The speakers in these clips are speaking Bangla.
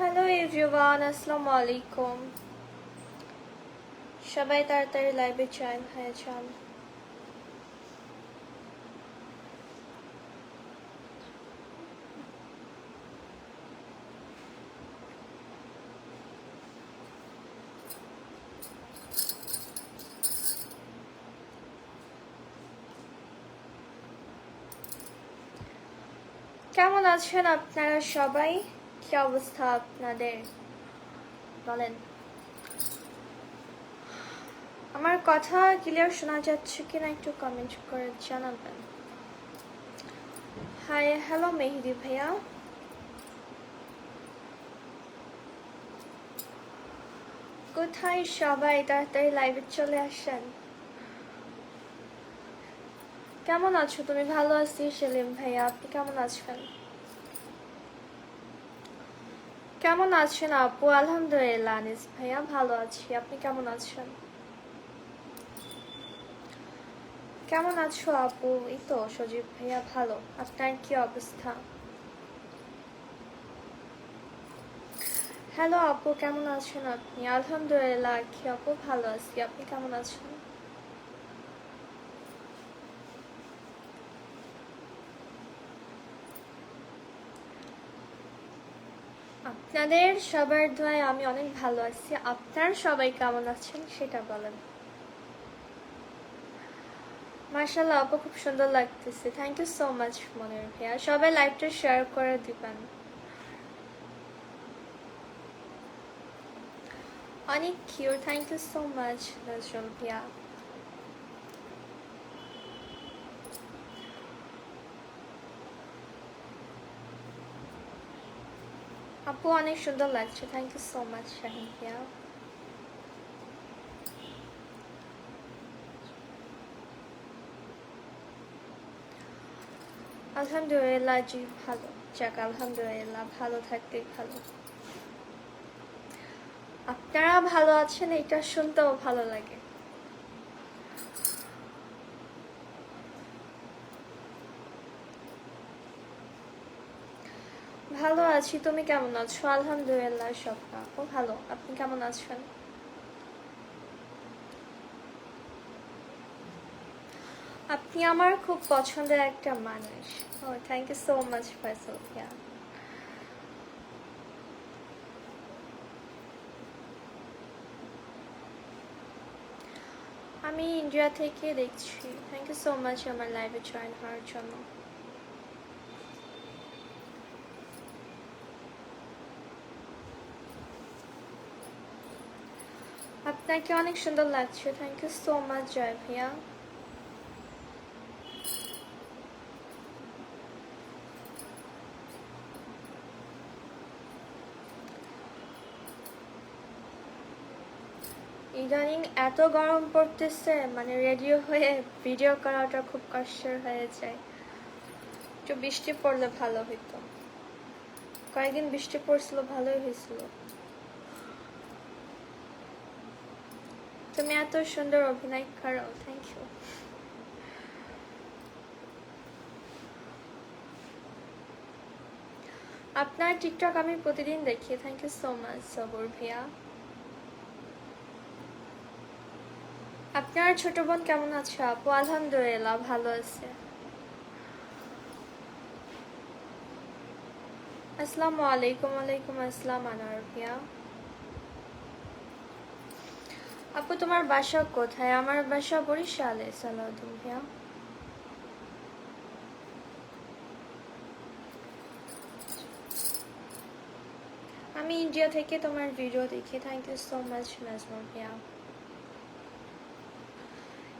হ্যালো এভরিওয়ান, আসসালামু আলাইকুম। সবাই তাড়াতাড়ি লাইভে জয়েন হয়ে যান। কেমন আছেন আপনারা সবাই? কি অবস্থা আপনাদের বলেন? আমার কথা ক্লিয়ার শোনা যাচ্ছে কিনা একটু কমেন্ট করে জানাবেন। হাই, হ্যালো মেহেদি ভাইয়া। কোথায় সবাই? তাড়াতাড়ি লাইভে চলে আসেন। কেমন আছো তুমি? ভালো আছি সেলিম ভাইয়া, আপনি কেমন আছেন? কেমন আছেন আপু? আলহামদুলিল্লাহ আনিস ভাইয়া ভালো আছি, আপনি কেমন আছেন? কেমন আছো আপু? এই তো সজীব ভাইয়া ভালো, আপনার কি অবস্থা? হ্যালো আপু, কেমন আছেন আপনি? আলহামদুলিল্লাহ কি আপু, ভালো আছি, আপনি কেমন আছেন? আপনাদের সবার দোয়ায় আমি অনেক ভালো আছি। আপনার সবাই কেমন আছেন সেটা বলেন। মাশাআল্লাহ আপু, খুব সুন্দর লাগতেছে। Thank you so much Monir ভাইয়া। সবাই লাইভটা শেয়ার করে দিবেন। অনেক cute, thank you so much Nazrul ভাইয়া। আপু অনেক সুন্দর লাগছে, thank you so much Shahin ভাইয়া। আলহামদুলিল্লাহ জি ভালো। যাক আলহামদুলিল্লাহ, ভালো থাকতে ভালো। আপনারা ভালো আছেন এটা শুনতেও ভালো লাগে। ভালো আছি, তুমি কেমন আছো? আলহামদুলিল্লাহ সবটা ও ভালো, আপনি কেমন আছেন? আপনি আমার খুব পছন্দের একটা মানুষ। ও thank you so much Faisal ভাইয়া। আমি ইন্ডিয়া থেকে দেখছি। থ্যাংক ইউ সো মাচ আমার লাইভে জয়েন হওয়ার জন্য। আপনাকে অনেক সুন্দর লাগছে, থ্যাংক ইউ সো মাচ জয় ভাইয়া। ইদানিং এত গরম পড়তেছে, মানে রেডিও হয়ে ভিডিও করাটা খুব কষ্টের হয়ে যায়। একটু বৃষ্টি পড়লে ভালো হইতো। কয়েকদিন বৃষ্টি পড়ছিল, ভালোই হয়েছিল। তুমি এত সুন্দর অভিনয় করো, থ্যাংক ইউ। আপনার টিকটক আমি প্রতিদিন দেখি, থ্যাংক ইউ সো মাচ সবর ভাইয়া। আপনার ছোট বোন কেমন আছে আপু? আলহামদুলিল্লাহ ভালো আছে। আসসালামু আলাইকুম। ওয়ালাইকুম আসসালাম আনোয়ার ভাইয়া। আপু তোমার বাসা কোথায়? আমার বাসা বরিশালে সালাউদ্দিন ভাইয়া। আমি ইন্ডিয়া থেকে তোমার ভিডিও দেখি, thank you so much Nazmul ভাইয়া।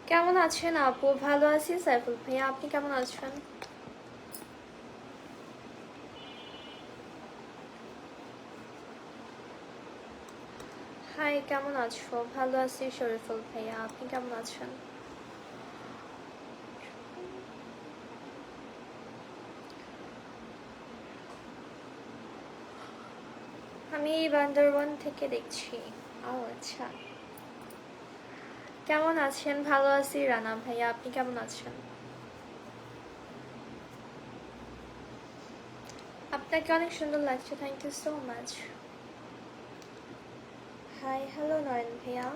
কেমন আছেন আপু? ভালো আছি সাইফুল ভাইয়া, আপনি কেমন আছেন? হাই, কেমন আছো? ভালো আছি শরীফুল ভাইয়া, আপনি কেমন আছেন? আমি বান্দরবান থেকে দেখছি। ও আচ্ছা, কেমন আছেন? ভালো আছি রানা ভাইয়া, আপনি কেমন আছেন? আপনাকে অনেক সুন্দর লাগছে, thank you so much. Hi hello Nayan ভাইয়া।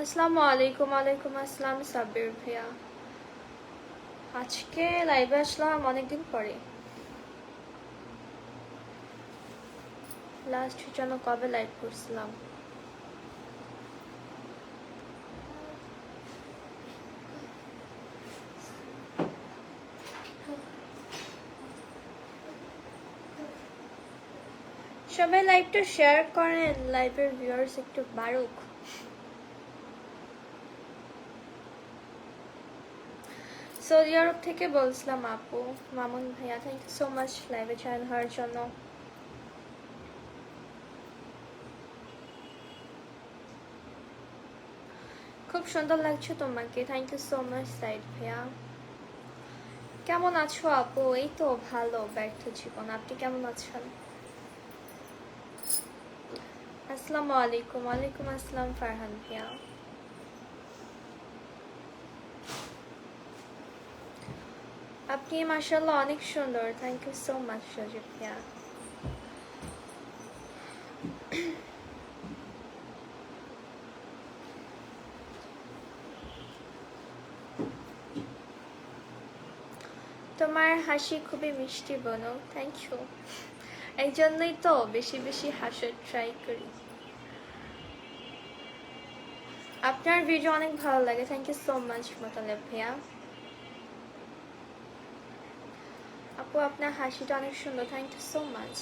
আসসালামু আলাইকুম। ওয়ালাইকুম আসসালাম সাব্বির ভাইয়া। আজকে লাইভে আসলাম অনেকদিন পরে। লাস্ট যেন কবে লাইভ করছিলাম। সবাই লাইভটা শেয়ার করেন, লাইভের ভিউয়ার্স একটু বাড়ুক। সৌদি আরব থেকে বলছিলাম আপু মামুন ভাইয়া। থ্যাংক ইউ সো মাচ লাইভে জয়েন হওয়ার জন্য। খুব সুন্দর লাগছে তোমাকে। Thank you so much Sayed ভাইয়া। কেমন আছো আপু? এই তো ভালো, ব্যর্থ জীবন। আপনি কেমন আছেন? আসসালামু আলাইকুম। ওয়ালাইকুম আসসালাম ফারহান ভাইয়া। আপনি মাশাআল্লাহ অনেক সুন্দর। থ্যাংক ইউ সো মাচ সজীব ভাইয়া। তোমার হাসি খুবই মিষ্টি বোনো। Thank you. এই জন্যই তো বেশি বেশি হাসার ট্রাই করি। আপনার ভিডিও অনেক ভালো লাগে। Thank you so much Motaleb ভাইয়া। আপু আপনার হাসিটা অনেক সুন্দর। Thank you so much.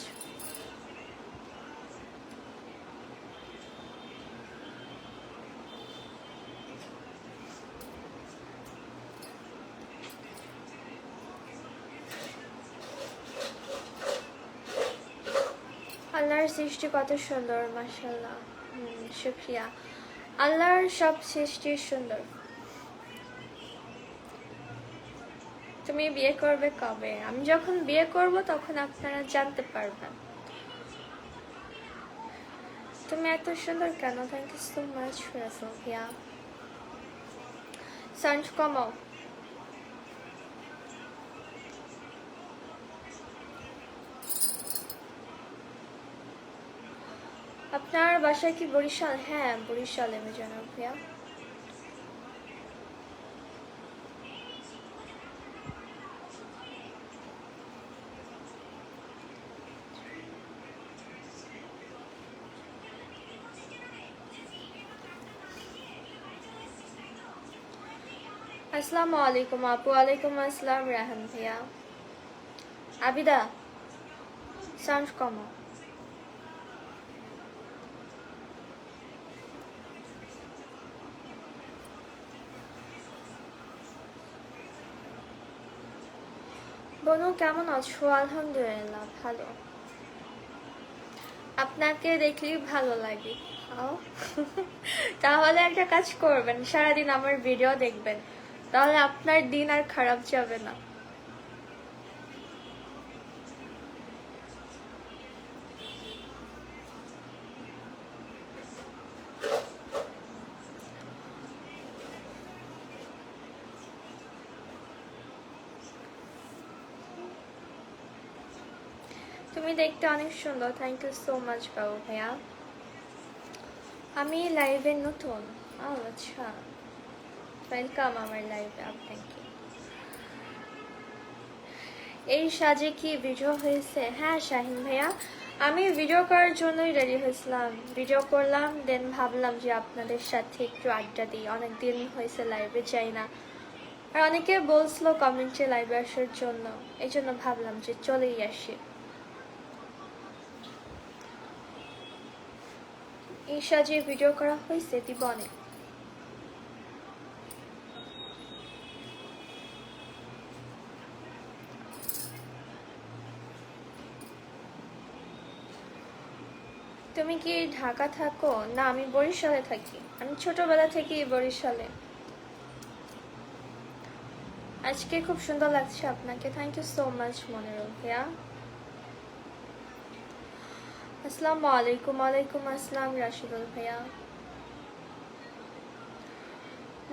আল্লাহর সৃষ্টি কত সুন্দর, মাশাআল্লাহ। শুকরিয়া। আল্লাহর সব সৃষ্টি সুন্দর। তুমি বিয়ে করবে কবে? আমি যখন বিয়ে করব তখন আপনারা জানতে পারবেন। তুমি এত সুন্দর কেন? Thank you so much Rasel ভাইয়া। সাউন্ড কমাও। আপনার বাসা কি বরিশাল? হ্যাঁ বরিশালে মিজানুর ভাইয়া। আসসালামু আলাইকুম আপু। ওয়ালাইকুম আসসালাম রাহান ভাইয়া। আবিদা সাউন্ড কমাও। বনু কেমন আছো? আলহামদুলিল্লাহ ভালো। আপনাকে দেখলেই ভালো লাগে। তাহলে একটা কাজ করবেন, সারাদিন আমার ভিডিও দেখবেন, তাহলে আপনার দিন আর খারাপ যাবে না। তুমি দেখতে অনেক সুন্দর। থ্যাংক ইউ সো মাচ বাবু ভাইয়া। আমি লাইভে নতুন। আচ্ছা, ওয়েলকাম আমার লাইভে আপনাকে। এই সাজে কি ভিডিও হয়েছে? হ্যাঁ শাহিন ভাইয়া, আমি ভিডিও করার জন্যই রেডি হয়েছিলাম। ভিডিও করলাম, দেন ভাবলাম যে আপনাদের সাথে একটু আড্ডা দিই। অনেকদিন হয়েছে লাইভে যাই না, আর অনেকে বলছিল কমেন্টে লাইভে আসার জন্য, এই জন্য ভাবলাম যে চলেই আসি। এই সাজে ভিডিও করা হয়েছে দিবনে। তুমি কি ঢাকা থাকো? না, আমি বরিশালে থাকি। আমি ছোটবেলা থেকেই বরিশালে। আজকে খুব সুন্দর লাগছে আপনাকে। Thank you so much Monirul ভাইয়া। আসসালামু আলাইকুম। ওয়ালাইকুম আসসালাম রাশিদুল ভাইয়া।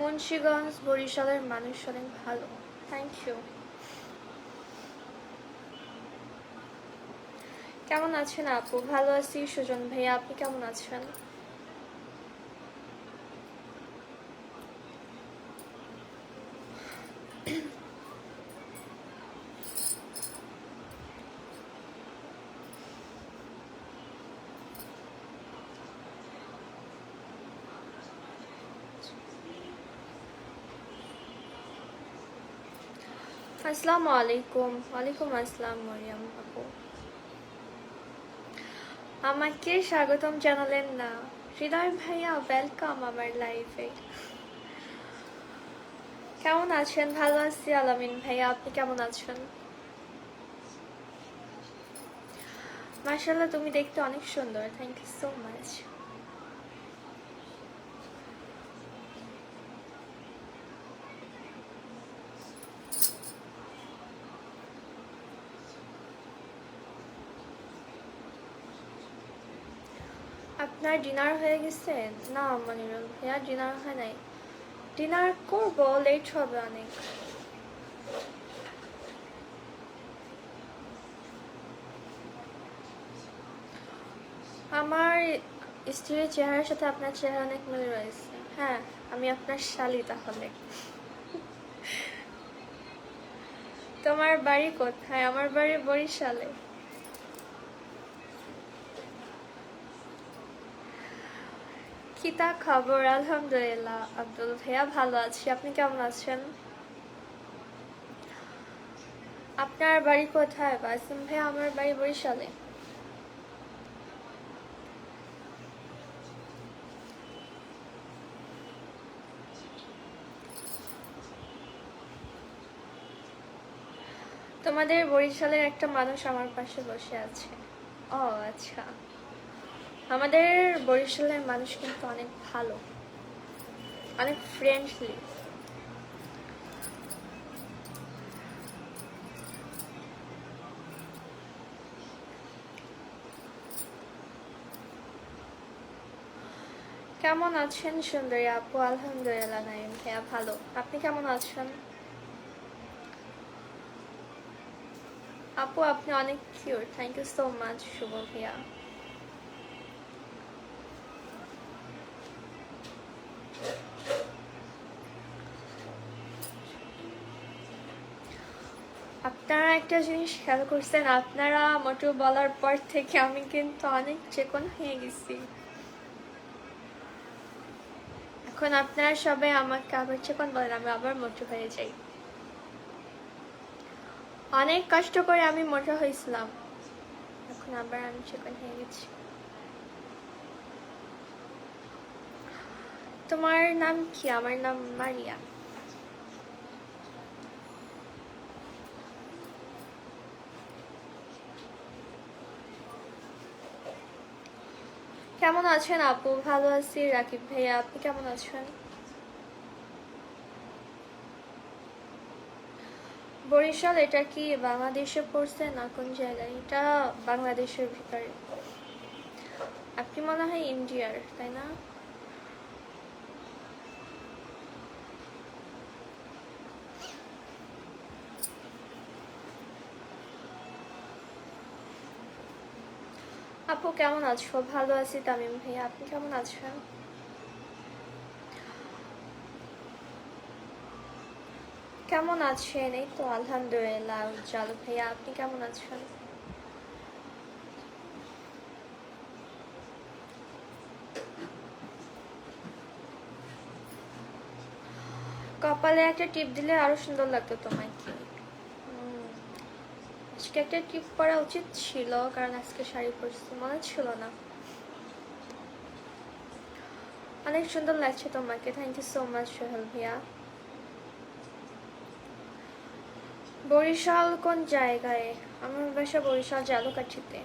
মুন্সিগঞ্জ বরিশালের মানুষ অনেক ভালো। Thank you. কেমন আছেন আপু? ভালো আছি সুজন ভাইয়া, আপনি কেমন আছেন? আসসালামু আলাইকুম। ওয়ালাইকুম আসসালাম মরিয়ম আপু। আমাকে স্বাগতম জানালেন না। হৃদয় ভাইয়া ওয়েলকাম আমার লাইফে। কেমন আছেন? ভালো আছি আলামিন ভাইয়া, আপনি কেমন আছেন? মাশাআল্লাহ, তুমি দেখতে অনেক সুন্দর। Thank you so much. আপনার ডিনার হয়ে গেছে? না মনিরুল ভাইয়া, ডিনার হয় নাই। ডিনার করব, লেট হবে অনেক। আমার স্ত্রীর চেহারার সাথে আপনার চেহারা অনেক মিল রয়েছে। হ্যাঁ, আমি আপনার শালি তাহলে। তোমার বাড়ি কোথায়? আমার বাড়ি বরিশালে। কি তা খবর? আলহামদুলিল্লাহ আব্দুল ভাইয়া, ভালো আছি। আপনি কেমন আছেন? আপনার বাড়ি কোথায় বাসিম ভাইয়া? আমার বাড়ি বরিশালে। তোমাদের বরিশালের একটা মানুষ আমার পাশে বসে আছে। ও আচ্ছা, আমাদের বরিশালের মানুষ কিন্তু অনেক ভালো, অনেক ফ্রেন্ডলি। কেমন আছেন সুন্দরী আপু? আলহামদুলিল্লাহ নাইম ভাইয়া ভালো। আপনি কেমন আছেন? আপু আপনি অনেক cute. Thank you so much Shuvo ভাইয়া। আপনারা একটা জিনিস খেয়াল করছেন? আপনারা মোটু বলার পর থেকে আমি কিন্তু অনেক চেকন হয়ে গেছি। এখন আপনারা সবাই আমাকে আবার চেকন বলেন, আমি আবার মোটু হয়ে যাই। অনেক কষ্ট করে আমি মোটা হয়েছিলাম, এখন আবার আমি চিকন হয়ে গেছি। তোমার নাম কি? আমার নাম মারিয়া। কেমন আছেন আপু? ভালো আছি রাকিব ভাইয়া, আপনি কেমন আছেন? বরিশাল এটা কি বাংলাদেশে পড়ছে না কোন জায়গায়? এটা বাংলাদেশের ভিতরে। আপনি মনে হয় ইন্ডিয়ার, তাই না? আপু কেমন আছো? ভালো আছি তামিম ভাইয়া, আপনি কেমন আছেন? কেমন আছেন? এই তো আলহামদুলিল্লাহ। উজ্জ্বল ভাইয়া, আপনি কেমন আছেন? কপালে একটা টিপ দিলে আরো সুন্দর লাগতো তোমাকে। আজকে একটা টিপ পরা উচিত ছিল, কারণ আজকে শাড়ি পরছি, মনে ছিল না। অনেক সুন্দর লাগছে তোমাকে। Thank you so much Sohel ভাইয়া। বরিশাল কোন জায়গায়? আমার বাসা বরিশাল জালুকাঠিতে।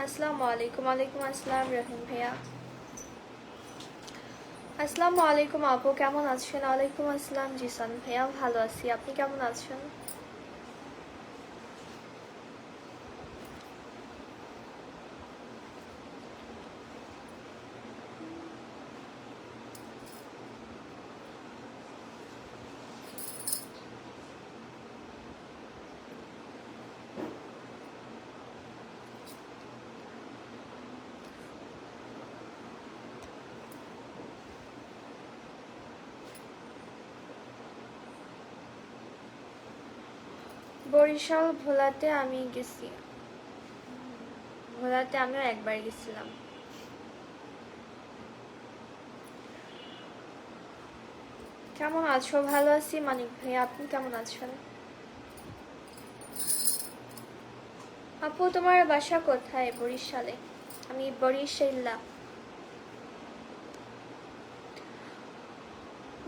আসসালামু আলাইকুম। ওয়ালাইকুম আসসালাম রহিম ভাইয়া। আসসালামু আলাইকুম আপু, কেমন আছেন? ওয়ালাইকুম আসসালাম জিসান ভাইয়া, ভালো আছি। আপনি কেমন আছেন? বরিশাল ভোলাতে আমি গেছি, ভোলাতে আমিও একবার গেছিলাম। কেমন আছো? ভালো আছি মানিক ভাই, আপনি কেমন আছেন? আপু তোমার বাসা কোথায়? বরিশালে। আমি বরিশাল্লা।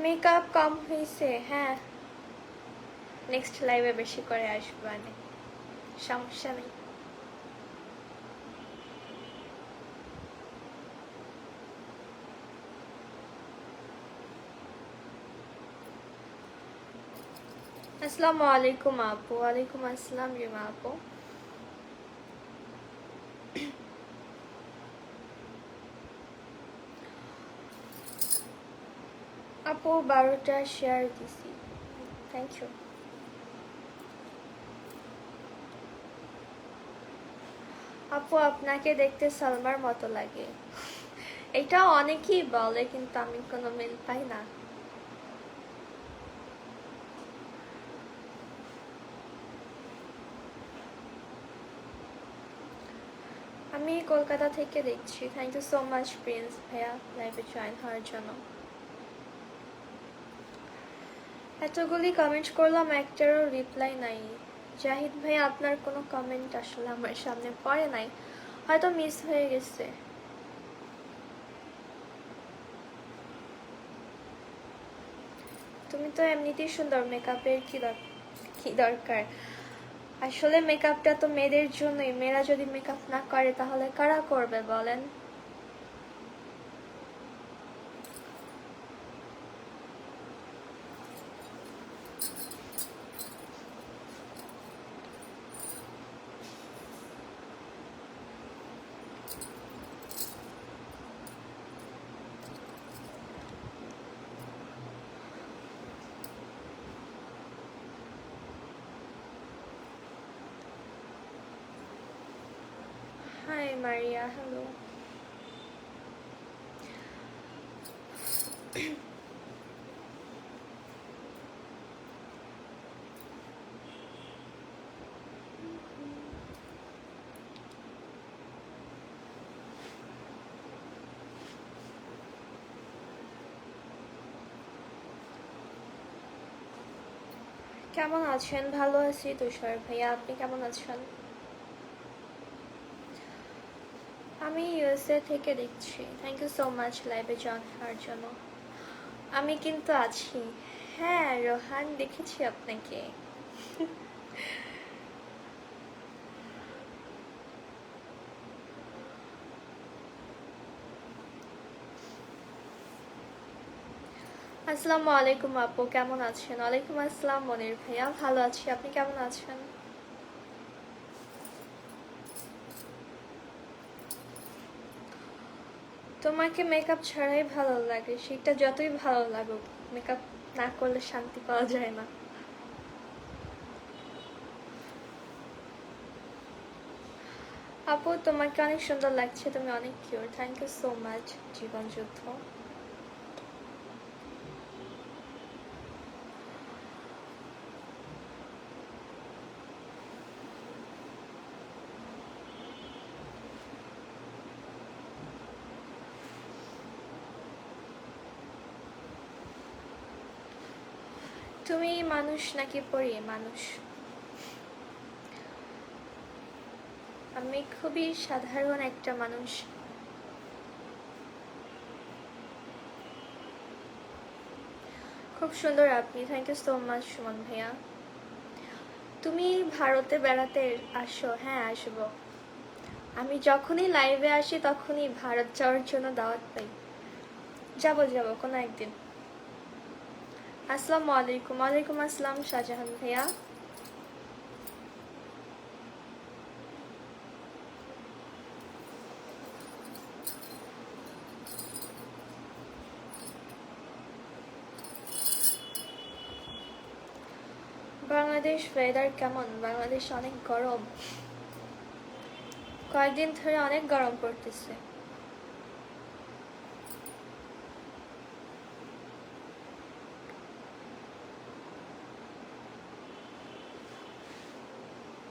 মেকআপ কম হয়েছে? হ্যাঁ, নেক্সট লাইভে বেশি করে আসবো, সমস্যা নেই। আসসালামু আলাইকুম আপু। ওয়ালাইকুম আসসালাম রিমা আপু। আপু 12টা শেয়ার দিছি, থ্যাংক ইউ। আপু আপনাকে দেখতে সালমার মতো লাগে। এটা অনেকেই বলে, কিন্তু আমি কোনো মিল পাই না। আমি কলকাতা থেকে দেখছি। Thank you so much Prince ভাইয়া লাইভে জয়েন হওয়ার জন্য। এতগুলি কমেন্ট করলাম, একটারও রিপ্লাই নাই। জাহিদ ভাই আপনার কোনো কমেন্ট আসলে আমার সামনে পড়ে নাই, হয়তো মিস হয়ে গেছে। তুমি তো এমনিতেই সুন্দর, মেকআপের কি দরকার? আসলে মেকআপটা তো মেয়েদের জন্যই, মেয়েরা যদি মেকআপ না করে তাহলে কারা করবে বলেন? Hi Maria, hello. কেমন আছেন? ভালো আছি তুষার ভাইয়া, আপনি কেমন আছেন? আমি ইউএসএ থেকে দেখছি। থ্যাংক ইউ সো মাচ লাইভে জয়েন হওয়ার জন্য। আমি কিন্তু আছি। হ্যাঁ রোহান, দেখেছি আপনাকে। আসসালামু আলাইকুম আপু, কেমন আছেন? ওয়ালাইকুম আসসালাম মনির ভাইয়া, ভালো আছি, আপনি কেমন আছেন? তোমাকে মেকআপ ছাড়াই ভালো লাগে, সেটা যতই ভালো লাগুক, মেকআপ না করলে শান্তি পাওয়া যায় না। আপু তোমাকে অনেক সুন্দর লাগছে, তুমি অনেক cute. Thank you so much জীবন যুদ্ধ। তুমি মানুষ নাকি পরি? মানুষ। আমি খুবই সাধারণ একটা মানুষ। খুব সুন্দর আপনি, thank you so much Sumon ভাইয়া। তুমি ভারতে বেড়াতে আসো? হ্যাঁ আসবো। আমি যখনই লাইভে আসি তখনই ভারত যাওয়ার জন্য দাওয়াত পাই। যাবো কোনো একদিন। আসসালামু আলাইকুম। ওয়ালাইকুম আসসালাম শাহজাহান ভাইয়া। বাংলাদেশ ওয়েদার কেমন? বাংলাদেশ অনেক গরম, কয়েকদিন ধরে অনেক গরম পড়তেছে।